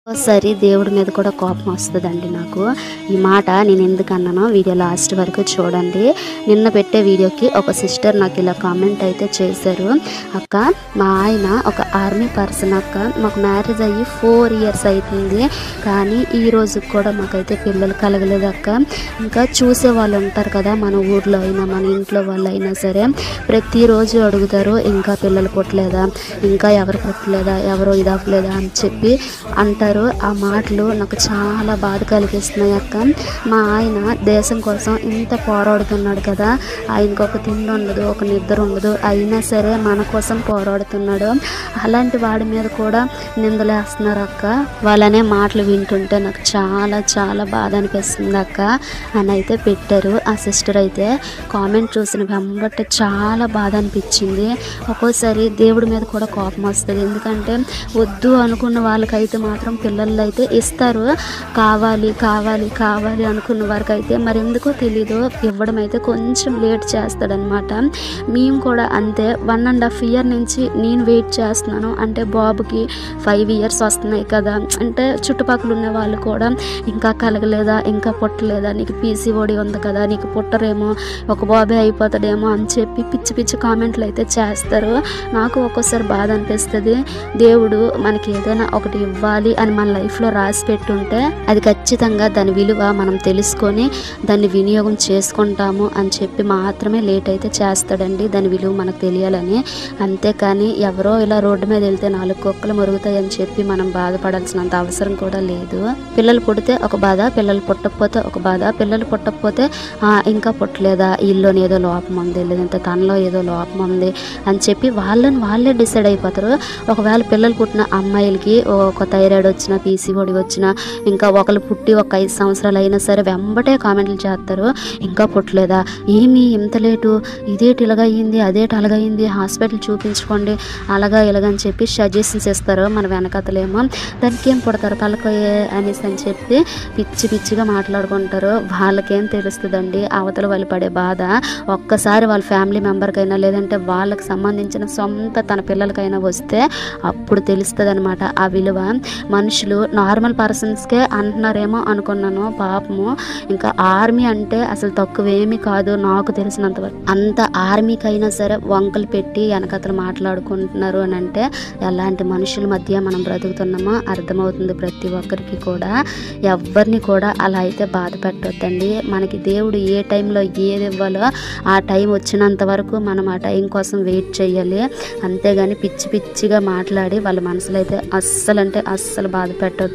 సరే దేవుడి మీద కూడా కోపం వస్తుందండి నాకు. ఈ మాట నేను ఎందుకు అన్నానో వీడియో లాస్ట్ వరకు చూడండి. నిన్న పెట్టే వీడియోకి ఒక సిస్టర్ నాకు ఇలా కామెంట్ అయితే చేశారు. అక్క, మా ఆయన ఒక ఆర్మీ పర్సన్ అక్క, మాకు మ్యారేజ్ అయ్యి 4 years అవుతుంది, కానీ ఈ రోజు కూడా మాకైతే పిల్లలు కలగలేదు అక్క. ఇంకా చూసే వాళ్ళు ఉంటారు కదా, మన ఊర్లో అయినా మన ఇంట్లో వాళ్ళు అయినా సరే ప్రతిరోజు అడుగుతారు, ఇంకా పిల్లలు పుట్టలేదా, ఇంకా ఎవరు పుట్టలేదా, ఎవరో ఇది అవ్వలేదా అని చెప్పి అంటారు. ఆ మాటలు నాకు చాలా బాధ కలిగిస్తున్నాయి అక్క. మా ఆయన దేశం కోసం ఇంత పోరాడుతున్నాడు కదా, ఆయనకు ఒక తిండి ఉండదు, ఒక నిద్ర ఉండదు, అయినా సరే మన కోసం పోరాడుతున్నాడు. అలాంటి వాడి మీద కూడా నిందలేస్తున్నారు అక్క. వాళ్ళనే మాటలు వింటుంటే నాకు చాలా చాలా బాధ అనిపిస్తుంది అక్క అని అయితే పెట్టారు. ఆ సిస్టర్ అయితే కామెంట్ చూసిన వెంబట్టి చాలా బాధ అనిపించింది. ఒక్కోసారి దేవుడి మీద కూడా కోపం వస్తుంది. ఎందుకంటే వద్దు అనుకున్న వాళ్ళకైతే మాత్రం పిల్లలు అయితే ఇస్తారు, కావాలి కావాలి కావాలి అనుకున్న వారికి అయితే మరి ఎందుకో తెలీదు ఇవ్వడం అయితే కొంచెం లేట్ చేస్తాడనమాట. మేము కూడా అంతే, 1.5 years నుంచి నేను వెయిట్ చేస్తున్నాను. అంటే బాబుకి 5 years వస్తున్నాయి కదా, అంటే చుట్టుపక్కల ఉన్న వాళ్ళు కూడా ఇంకా కలగలేదా, ఇంకా పుట్టలేదా, నీకు PCOD ఉంది కదా, నీకు పుట్టరేమో, ఒక బాబే అయిపోతాడేమో అని చెప్పి పిచ్చి పిచ్చి కామెంట్లు అయితే చేస్తారు. నాకు ఒక్కోసారి బాధ అనిపిస్తుంది. దేవుడు మనకి ఏదైనా ఒకటి ఇవ్వాలి అని మన లైఫ్లో రాసి పెట్టుంటే అది ఖచ్చితంగా దాని విలువ మనం తెలుసుకొని దాన్ని వినియోగం చేసుకుంటాము అని చెప్పి మాత్రమే లేట్ అయితే చేస్తాడండి, దాని విలువ మనకు తెలియాలని. అంతేకాని ఎవరో ఇలా రోడ్డు మీద వెళ్తే 4 కుక్కలు మరుగుతాయి అని చెప్పి మనం బాధపడాల్సినంత అవసరం కూడా లేదు. పిల్లలు పుడితే ఒక బాధ, పిల్లలు పుట్టకపోతే ఒక బాధ. పిల్లలు పుట్టకపోతే ఇంకా పుట్టలేదా, ఇల్లుని ఏదో లోపం ఉంది, లేదంటే తనలో ఏదో లోపం ఉంది అని చెప్పి వాళ్ళే డిసైడ్ అయిపోతారు. ఒకవేళ పిల్లలు పుట్టిన అమ్మాయిలకి ఒక థైరాయిడ్ వచ్చినా, PCOD వచ్చినా, ఇంకా ఒకళ్ళు పుట్టి ఒక 5 సంవత్సరాలు అయినా సరే వెంబటే కామెంట్లు చేస్తారు, ఇంకా పుట్టలేదా, ఏమి ఇంత లేటు, ఇదేటి ఇలాగయింది, అదేటి అలాగయింది, హాస్పిటల్ చూపించుకోండి, అలాగా ఇలాగని చెప్పి సజెషన్స్ ఇస్తారు. మన వెనకతలేమో దానికి ఏం పుడతారు తలకోయే అనేసి అని చెప్పి పిచ్చి పిచ్చిగా మాట్లాడుకుంటారు. వాళ్ళకేం తెలుస్తుందండి అవతల వాళ్ళు పడే బాధ. ఒక్కసారి వాళ్ళ ఫ్యామిలీ మెంబర్కైనా లేదంటే వాళ్ళకి సంబంధించిన సొంత తన పిల్లలకైనా వస్తే అప్పుడు తెలుస్తుంది అనమాట ఆ విలువ. మనుషులు నార్మల్ పర్సన్స్కే అంటున్నారేమో అనుకున్నాను, పాపము ఇంకా ఆర్మీ అంటే అసలు తక్కువేమీ కాదు నాకు తెలిసినంత వరకు. అంత ఆర్మీకైనా సరే వంకలు పెట్టి వెనకతలు మాట్లాడుకుంటున్నారు అని అంటే ఎలాంటి మనుషుల మధ్య మనం బ్రతుకుతున్నామో అర్థమవుతుంది ప్రతి ఒక్కరికి కూడా. ఎవరిని కూడా అలా అయితే బాధ పెట్టొద్దండి. మనకి దేవుడు ఏ టైంలో ఏది ఇవ్వాలో ఆ టైం వచ్చినంత వరకు మనం ఆ టైం కోసం వెయిట్ చేయాలి. అంతేగాని పిచ్చి పిచ్చిగా మాట్లాడి వాళ్ళ మనసులో అయితే అస్సలు బాధ పెట్టొద్దు.